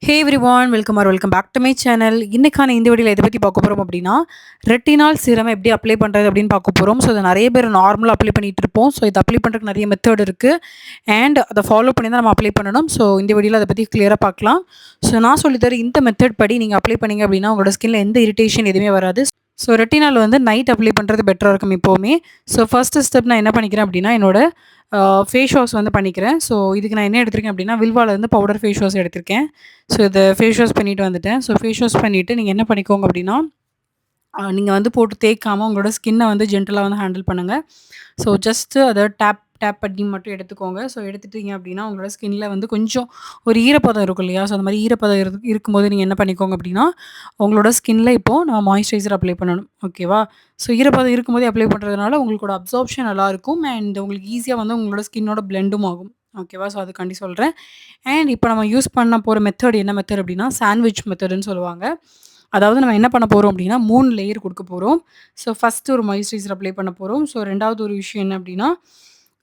Hey everyone welcome back to my channel. இன்னைக்கான இந்த வீடியோவில் எதை பற்றி பார்க்க போகிறோம் அப்படின்னா, ரெட்டினால் சீரம் எப்படி அப்ளை பண்ணுறது அப்படின்னு பார்க்க போகிறோம். ஸோ, இதை நிறைய பேர் நார்மலாக அப்ளை பண்ணிட்டு இருப்போம். ஸோ, இதை அப்ளை பண்ணுறதுக்கு நிறைய மெத்தட் இருக்குது. அண்ட் அதை ஃபாலோ பண்ணி தான் நம்ம அப்ளை பண்ணணும். ஸோ, இந்த வீடியோவில் அதை பற்றி கிளியராக பார்க்கலாம். ஸோ, நான் சொல்லித்தர இந்த மெத்தட் படி நீங்கள் அப்ளை பண்ணீங்க அப்படின்னா உங்களோட ஸ்கின்ல எந்த இரிட்டேஷன் எதுவுமே வராது. ஸோ, ரெட்டினால் வந்து நைட் அப்ளை பண்ணுறது பெட்டராக இருக்கும் எப்போவுமே. ஸோ, ஃபர்ஸ்ட்டு ஸ்டெப் நான் என்ன பண்ணிக்கிறேன் அப்படின்னா, என்னோட ஃபேஸ் வாஷ் வந்து பண்ணிக்கிறேன். ஸோ, இதுக்கு நான் என்ன எடுத்திருக்கேன் அப்படின்னா, வில்வாலேருந்து பவுடர் ஃபேஸ் வாஷ் எடுத்திருக்கேன். ஸோ, இத ஃபேஸ் வாஷ் பண்ணிட்டு வந்துட்டேன். ஸோ, ஃபேஸ் வாஷ் பண்ணிவிட்டு நீங்கள் என்ன பண்ணிக்கோங்க அப்படின்னா, நீங்க வந்து போட்டு தேய்க்காம உங்களோட ஸ்கின்ன வந்து ஜென்டிலா வந்து ஹேண்டில் பண்ணுங்க. ஸோ, ஜஸ்ட்டு அத டேப் டேப் பண்ணி மட்டும் எடுத்துக்கோங்க. ஸோ, எடுத்துட்டீங்க அப்படின்னா, உங்களோட ஸ்கின்ல வந்து கொஞ்சம் ஒரு ஈரப்பதம் இருக்கும் இல்லையா? ஸோ, அந்த மாரி ஈரப்பதம் இருக்கும்போது நீங்க என்ன பண்ணிக்கோங்க அப்படின்னா, உங்களோட ஸ்கின்ல இப்போ நம்ம மாய்ஸ்சரைசர் அப்ளை பண்ணணும். ஓகேவா? ஸோ, ஈரப்பதம் இருக்கும்போதே அப்ளை பண்ணுறதுனால உங்களோட அப்சார்ப்ஷன் நல்லாயிருக்கும். அண்ட் உங்களுக்கு ஈஸியா வந்து உங்களோட ஸ்கின்னோட பிளெண்டும் ஆகும். ஓகேவா? ஸோ, அதுக்காண்டி சொல்றேன். அண்ட் இப்போ நம்ம யூஸ் பண்ண போற மெத்தட் என்ன மெத்தட் அப்படின்னா, சாண்ட்விச் மெத்தடுன்னு சொல்லுவாங்க. அதாவது நம்ம என்ன பண்ண போறோம் அப்படின்னா, 3 லேயர் குடுக்க போறோம். ஸோ, ஃபர்ஸ்ட்டு ஒரு மாய்ஸ்சரைசர் அப்ளை பண்ண போறோம். ஸோ, 2வது ஒரு விஷயம் என்ன அப்படின்னா,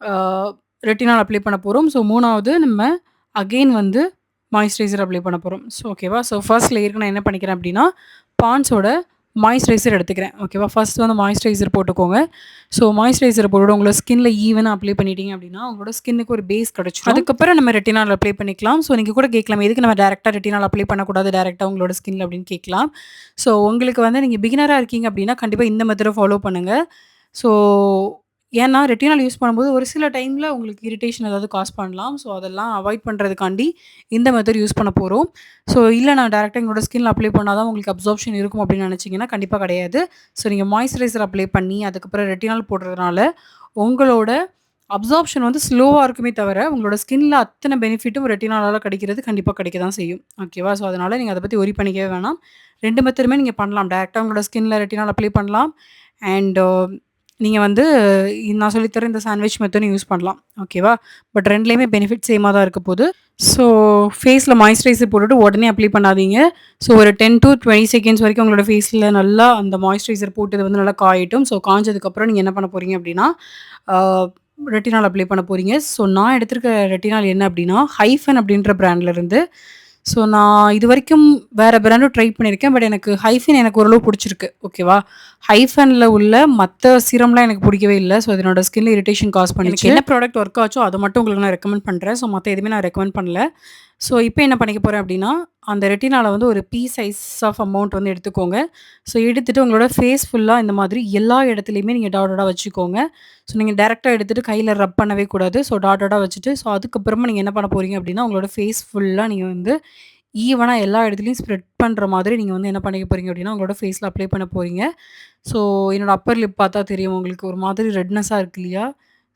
ஆ ரெட்டினால் அப்ளை பண்ண போறோம். ஸோ, 3வது நம்ம அகைன் வந்து மாய்ஸ்சரைசர் அப்ளை பண்ண போறோம். ஸோ, ஓகேவா? ஸோ, ஃபர்ஸ்ட் லேயருக்கு நான் என்ன பண்ணிக்கிறேன் அப்படின்னா, பாண்ட்ஸோட மாய்ஸ்சரைசர் எடுத்துக்கிறேன். ஓகேவா? ஃபர்ஸ்ட் வந்து மாய்ஸ்சரைசர் போட்டுக்கோங்க. ஸோ, மாய்ஸ்சரைசர் போட்டுட்டு உங்களோட ஸ்கின்ல ஈவனா அப்ளை பண்ணிட்டீங்க அப்படின்னா, உங்களோட ஸ்கின்னுக்கு ஒரு பேஸ் கிடைச்சிரும். அதுக்கப்புறம் நம்ம ரெட்டினால் அப்ளை பண்ணிக்கலாம். ஸோ, நீங்க கூட கேட்கலாம், எதுக்கு நம்ம டைரக்ட்டா ரெட்டினால் அப்ளை பண்ணக்கூடாது டைரக்ட்டா உங்களோட ஸ்கின்ல அப்படின்னு கேட்கலாம். ஸோ, உங்களுக்கு வந்து நீங்க பிகினரா இருக்கீங்க அப்படின்னா, கண்டிப்பா இந்த மெத்தட ஃபாலோ பண்ணுங்க. ஸோ, ஏன்னா ரெட்டினால் யூஸ் பண்ணும்போது ஒரு சில டைம்ல உங்களுக்கு இரிட்டேஷன் ஏதாவது காஸ் பண்ணலாம். ஸோ, அதெல்லாம் அவாய்ட் பண்றதுக்காண்டி இந்த மெத்தட் யூஸ் பண்ண போறோம். ஸோ, இல்ல நான் டைரக்ட்டா எங்களோட ஸ்கின்ல அப்ளை பண்ணா தான் உங்களுக்கு அப்சார்ப்ஷன் இருக்கும் அப்படின்னு நினைச்சீங்கன்னா, கண்டிப்பா கிடையாது. ஸோ, நீங்க மாய்ஸ்சரைசர் அப்ளை பண்ணி அதுக்கப்புறம் ரெட்டினால் போடுறதுனால, உங்களோட அப்சார்ப்ஷன் வந்து ஸ்லோவா இருக்குமே தவிர, உங்களோட ஸ்கின்ல அத்தன பெனிஃபிட்டும் ரெட்டினாலால கிடைக்கிறது கண்டிப்பா கிடைக்க தான் செய்யும். ஓகேவா? ஸோ, அதனால நீங்க அத பத்தி வொரி பண்ணிக்கவே வேணாம். 2 மெத்தடுமே நீங்க பண்ணலாம். டைரக்ட்டா உங்களோட ஸ்கின்ல ரெட்டினால் அப்ளை பண்ணலாம். அண்ட் நீங்க வந்து நான் சொல்லி தர இந்த சாண்ட்விச் மெத்தடும் யூஸ் பண்ணலாம். ஓகேவா? பட் 2லயுமே பெனிஃபிட் சேமா தான் இருக்க போது. ஸோ, ஃபேஸ்ல மாய்ஸ்சரைசர் போட்டுட்டு உடனே அப்ளை பண்ணாதீங்க. ஸோ, ஒரு 10 டூ 20 செகண்ட்ஸ் வரைக்கும் உங்களோட ஃபேஸ்ல நல்லா அந்த மாய்ஸ்சரைசர் போட்டது வந்து நல்லா காயட்டும். ஸோ, காஞ்சதுக்கப்புறம் நீங்க என்ன பண்ண போறீங்க அப்படின்னா, ஆ ரெட்டினால் அப்ளை பண்ண போறீங்க. ஸோ, நான் எடுத்திருக்க ரெட்டினால் என்ன அப்படின்னா, ஹைஃபன் அப்படின்ற பிராண்ட்ல இருந்து. ஸோ, நான் இதுவரைக்கும் வேற பிராண்டும் ட்ரை பண்ணியிருக்கேன். பட் எனக்கு ஓரளவு புடிச்சிருக்கு. ஓகேவா? ஹைஃபன்ல உள்ள மத்த சீரம்லாம் எனக்கு பிடிக்கவே இல்ல. ஸோ, அது என்னோட ஸ்கின்ல இரிட்டேஷன் காஸ் பண்ணுச்சு. எனக்கு என்ன ப்ராடக்ட் ஒர்க் ஆச்சோ அத மட்டும் உங்களுக்கு நான் ரெக்கமெண்ட் பண்றேன். ஸோ, மத்த எதுவுமே நான் ரெக்கமெண்ட் பண்ணல. ஸோ, இப்ப என்ன பண்ணிக்க போறேன் அப்படின்னா, அந்த ரெட்டினால வந்து ஒரு பீ சைஸ் ஆஃப் அமௌண்ட் வந்து எடுத்துக்கோங்க. ஸோ, எடுத்துட்டு உங்களோட ஃபேஸ் ஃபுல்லா இந்த மாதிரி எல்லா இடத்துலயுமே நீங்க டாட் டாட்டா வச்சுக்கோங்க. ஸோ, நீங்க டைரக்ட்டா எடுத்துட்டு கையில ரப் பண்ணவே கூடாது. ஸோ, டாட் டாட்டா வச்சுட்டு, ஸோ, அதுக்கப்புறமா நீங்க என்ன பண்ண போறீங்க அப்படின்னா, உங்களோட ஃபேஸ் ஃபுல்லா நீங்க வந்து ஈவனா எல்லா இடத்துலயும் ஸ்ப்ரெட் பண்ற மாதிரி நீங்க வந்து என்ன பண்ணிக்க போறீங்க அப்படின்னா, உங்களோட ஃபேஸ்ல அப்ளை பண்ண போறீங்க. ஸோ, என்னோட அப்பர் லிப் பார்த்தா தெரியும் உங்களுக்கு ஒரு மாதிரி ரெட்னஸா இருக்கு இல்லையா?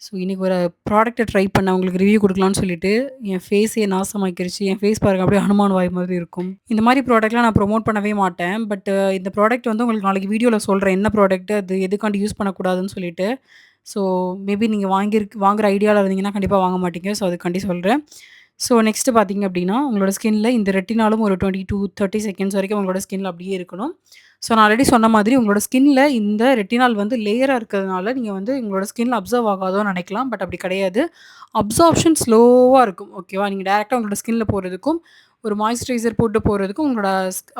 ஸோ, இன்னைக்கு ஒரு ப்ராடக்ட்ட ட்ரை பண்ணேன். உங்களுக்கு ரிவ்யூ குடுக்கலான்னு சொல்லிட்டு, என் ஃபேஸே நாசமாக்கிருச்சு. என் ஃபேஸ் பாருங்க அப்படியே ஹனுமான் வாய் மாதிரி இருக்கும். இந்த மாரி ப்ராடக்ட்லாம் நான் ப்ரமோட் பண்ணவே மாட்டேன். பட் இந்த ப்ராடக்ட் வந்து உங்களுக்கு நாளைக்கு வீடியோல சொல்றேன். என்ன ப்ராடக்ட் அது எதுக்காண்டி யூஸ் பண்ணக்கூடாதுன்னு சொல்லிட்டு. ஸோ, மேபி நீங்க வாங்குற ஐடியால இருந்தீங்கன்னா கண்டிப்பா வாங்க மாட்டீங்க. ஸோ, அதுக்காண்டி சொல்றேன். ஸோ, நெக்ஸ்ட் பார்த்தீங்க அப்படின்னா, உங்களோட ஸ்கின்ல இந்த ரெட்டினாலும் ஒரு 20 டூ 30 செகண்ட்ஸ் வரைக்கும் உங்களோட ஸ்கின்ல அப்படியே இருக்கணும். ஸோ, நான் ஆல்ரெடி சொன்ன மாதிரி உங்களோட ஸ்கின்ல இந்த ரெட்டினால் வந்து லேயரா இருக்கிறதுனால, நீங்க வந்து உங்களோட ஸ்கின்ல அப்சர்வ் ஆகாதோன்னு நெனைக்கலாம். பட் அப்படி கிடையாது. அப்சார்ப்ஷன் ஸ்லோவா இருக்கும். ஓகேவா? நீங்க டைரக்ட்டா உங்களோட ஸ்கின்ல போடுறதுக்கும், ஒரு மாய்ஸ்சரைசர் போட்டு போடுறதுக்கும் உங்களோட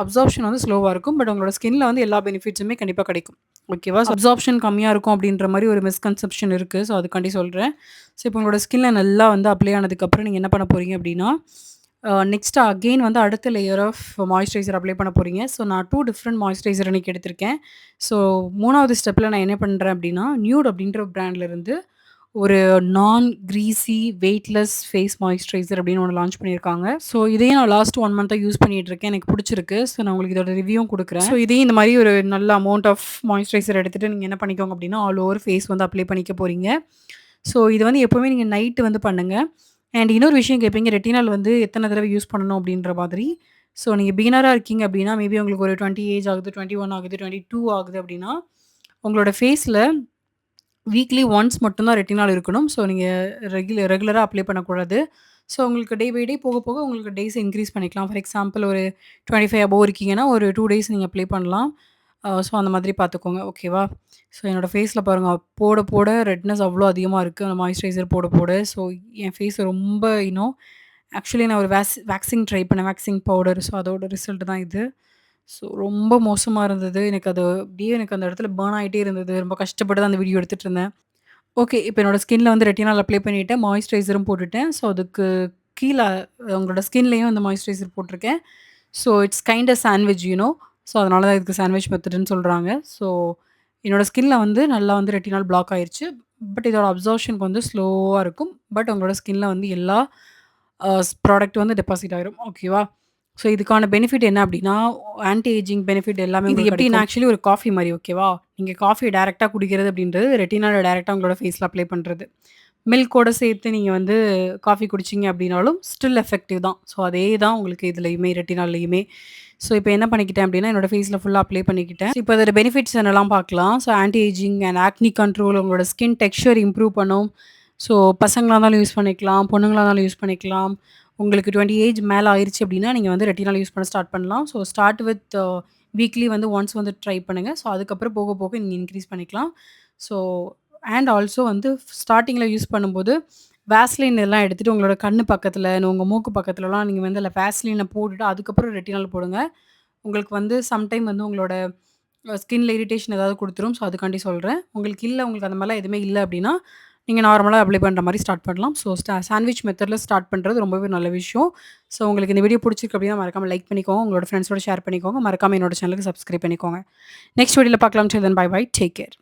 அப்சார்ப்ஷன் வந்து ஸ்லோவா இருக்கும். பட் உங்களோட ஸ்கின்ல வந்து எல்லா பெனிஃபிட்ஸுமே கண்டிப்பா கிடைக்கும். ஓகேவா? அப்சார்ப்ஷன் கம்மியா இருக்கும் அப்படின்ற மாரி ஒரு மிஸ்கன்செப்ஷன் இருக்கு. ஸோ, அதுக்காண்டி சொல்றேன். ஸோ, இப்போ உங்களோட ஸ்கின்ல நல்லா வந்து அப்ளை ஆனதுக்கப்புறம் நீங்க என்ன பண்ண போறீங்க அப்படின்னா, நெக்ஸ்ட் அகைன் வந்து அடுத்த லேயர் ஆஃப் மாய்ஸ்சரைசர் அப்ளை பண்ண போறீங்க. ஸோ, நான் 2 டிஃபரெண்ட் மாய்ஸ்சரைசர் இன்னைக்கு எடுத்திருக்கேன். ஸோ, 3வது ஸ்டெப்ல நான் என்ன பண்றேன் அப்படின்னா, நியூட் அப்படின்ற பிராண்ட்ல இருந்து ஒரு நான் கிரீஸி வெயிட்லெஸ் ஃபேஸ் மாய்ஸ்சரைசர் அப்படின்னு ஒண்ணு லான்ச் பண்ணியிருக்காங்க. ஸோ, இதையும் நான் லாஸ்ட் 1 மந்த்தா யூஸ் பண்ணிட்டு இருக்கேன். எனக்கு புடிச்சிருக்கு. ஸோ, நான் உங்களுக்கு இதோட ரிவ்யூவும் குடுக்குறேன். ஸோ, இதையும் இந்த மாரி ஒரு நல்ல அமௌண்ட் ஆஃப் மாய்ஸ்சரைசர் எடுத்துட்டு நீங்க என்ன பண்ணிக்கோங்க அப்படின்னா, ஆல் ஓவர் ஃபேஸ் வந்து அப்ளை பண்ணிக்க போறீங்க. ஸோ, இது வந்து எப்பவுமே நீங்க நைட் வந்து பண்ணுங்க. அண்ட் இன்னொரு விஷயம் கேட்பீங்க, ரெட்டினால் வந்து எத்தன தடவ யூஸ் பண்ணணும் அப்படின்ற மாதிரி. ஸோ, நீங்க பிகினரா இருக்கீங்க அப்படின்னா, மேபி உங்களுக்கு ஒரு 20 ஏஜ் ஆகுது, 21 ஆகுது, 22 ஆகுது அப்படின்னா, உங்களோட ஃபேஸ்ல வீக்லி ஒன்ஸ் மட்டும் தான் ரெட்டினால் இருக்கணும். ஸோ, நீங்க ரெகுலரா அப்ளை பண்ணக்கூடாது. ஸோ, உங்களுக்கு டே பை டே போக, போக உங்களுக்கு டேஸ் இன்கிரீஸ் பண்ணிக்கலாம். ஃபார் எக்ஸாம்பிள் ஒரு 25 அபோவ் இருக்கீங்கன்னா, ஒரு 2 டேஸ் நீங்க அப்ளை பண்ணலாம். ஸோ, அந்த மாதிரி பார்த்துக்கோங்க. ஓகேவா? ஸோ, என்னோட ஃபேஸ்ல பாருங்க போட, போட ரெட்னஸ் அவ்ளோ அதிகமா இருக்கு. அந்த மாய்ஸ்சரைசர் போட, போட. ஸோ, என் ஃபேஸ் ரொம்ப ஆக்சுவலி நான் ஒரு வேக்சிங் ட்ரை பண்ணேன். Waxing powder. ஸோ அதோட ரிசல்ட் தான் இது. ஸோ ரொம்ப மோசமா இருந்தது. எனக்கு அது அப்படியே எனக்கு அந்த இடத்துல பர்ன் ஆயிட்டே இருந்தது. ரொம்ப கஷ்டப்பட்டு தான் அந்த வீடியோ எடுத்துட்டு இருந்தேன். ஓகே. இப்ப என்னோட ஸ்கின்ல வந்து ரெட்டினால் அப்ளை பண்ணிட்டேன். மாய்ஸ்சரைசரும் போட்டுட்டேன். ஸோ அதுக்கு கீழ உங்களோட ஸ்கின்லயும் அந்த மாய்ஸ்சரைசர் போட்டுருக்கேன். So it's kind a sandwich so அதனால தான் இதுக்கு சாண்ட்விச் மெத்தடுன்னு சொல்றாங்க. ஸோ என்னோட ஸ்கின்ல வந்து நல்லா வந்து ரெட்டினால் பிளாக் ஆயிருச்சு. பட் இதோட அப்சார்ப்ஷனுக்கு வந்து ஸ்லோவா இருக்கும். பட் உங்களோட ஸ்கின்ல வந்து எல்லா ப்ராடக்ட் வந்து டெபாசிட் ஆயிரும். ஓகேவா? ஸோ இதுக்கான பெனிஃபிட் என்ன அப்டின்னா, ஆன்டி ஏஜிங் பெனிஃபிட் எல்லாமே இது உங்களுக்கு எப்டின்னா ஆக்சுவலி ஒரு காஃபி மாரி ஓகேவா? நீங்க காஃபிய டைரக்ட்டா குடிக்கிறது அப்டின்றது ரெட்டினால டைரக்ட்டா உங்களோட ஃபேஸ்ல அப்ளை பண்றது. மில்க்கோட சேர்த்து நீங்க வந்து காஃபி குடிச்சீங்க அப்டின்னாலும் ஸ்டில் எஃபெக்டிவ் தான். ஸோ அதே தான் உங்களுக்கு இதுலயுமே ரெட்டினால்லயுமே. ஸோ இப்ப என்ன பண்ணிக்கிட்டேன் அப்டின்னா, என்னோட ஃபேஸ்ல ஃபுல்லா அப்ளை பண்ணிக்கிட்டேன். ஸோ இப்ப அதோட பெனிஃபிட்ஸ் என்னலாம் பார்க்கலாம். So anti ageing and acne control உங்களோட ஸ்கின் டெக்ஸ்சர் இம்ப்ரூவ் பண்ணும். ஸோ பசங்களா இருந்தாலும் யூஸ் பண்ணிக்கலாம். பொண்ணுங்களா இருந்தாலும் யூஸ் பண்ணிக்கலாம். உங்களுக்கு 20 ஏஜ் மேல ஆயிருச்சு அப்டின்னா, நீங்க வந்து ரெட்டினால் யூஸ் பண்ண ஸ்டார்ட் பண்ணலாம். ஸோ ஸ்டார்ட் வித் வீக்லி வந்து ஒன்ஸ் வந்து ட்ரை பண்ணுங்க. ஸோ அதுக்கப்புறம் போக போக நீங்க இன்கிரீஸ் பண்ணிக்கலாம். ஸோ அண்ட் ஆல்சோ வந்து ஸ்டார்ட்டிங்ல யூஸ் பண்ணும்போது, வேஸ்லின் எல்லாம் எடுத்துட்டு உங்களோட கண்ணு பக்கத்துல, உங்க மூக்கு பக்கத்துலலாம் நீங்க வந்து அதில வேஸ்லின போட்டுட்டு அதுக்கப்புறம் ரெட்டினால் போடுங்க. உங்களுக்கு வந்து சம்டைம் வந்து உங்களோட ஸ்கின்ல இரிட்டேஷன் ஏதாவது குடுத்துரும். ஸோ அதுக்காண்டி சொல்றேன். உங்களுக்கு அந்த மாரிலாம் எதுவுமே இல்ல அப்டின்னா, நீங்க நார்மலா அப்ளை பண்ற மாரி ஸ்டார்ட் பண்ணலாம். ஸோ சாண்ட்விச் மெத்தட்ல ஸ்டார்ட் பண்றது ரொம்பவே நல்ல விஷயம். ஸோ உங்களுக்கு இந்த வீடியோ புடிச்சிருக்கு அப்டின்னா மறக்காம லைக் பண்ணிக்கோங்க. உங்களோட ஃப்ரெண்ட்ஸோட ஷேர் பண்ணிக்கோங்க. மறக்காம என்னோட சேனலுக்கு சப்ஸ்கிரைப் பண்ணிக்கோங்க. நெக்ஸ்ட் வீடியோல பார்க்கலாம். டில் தென் பை பை. Take care.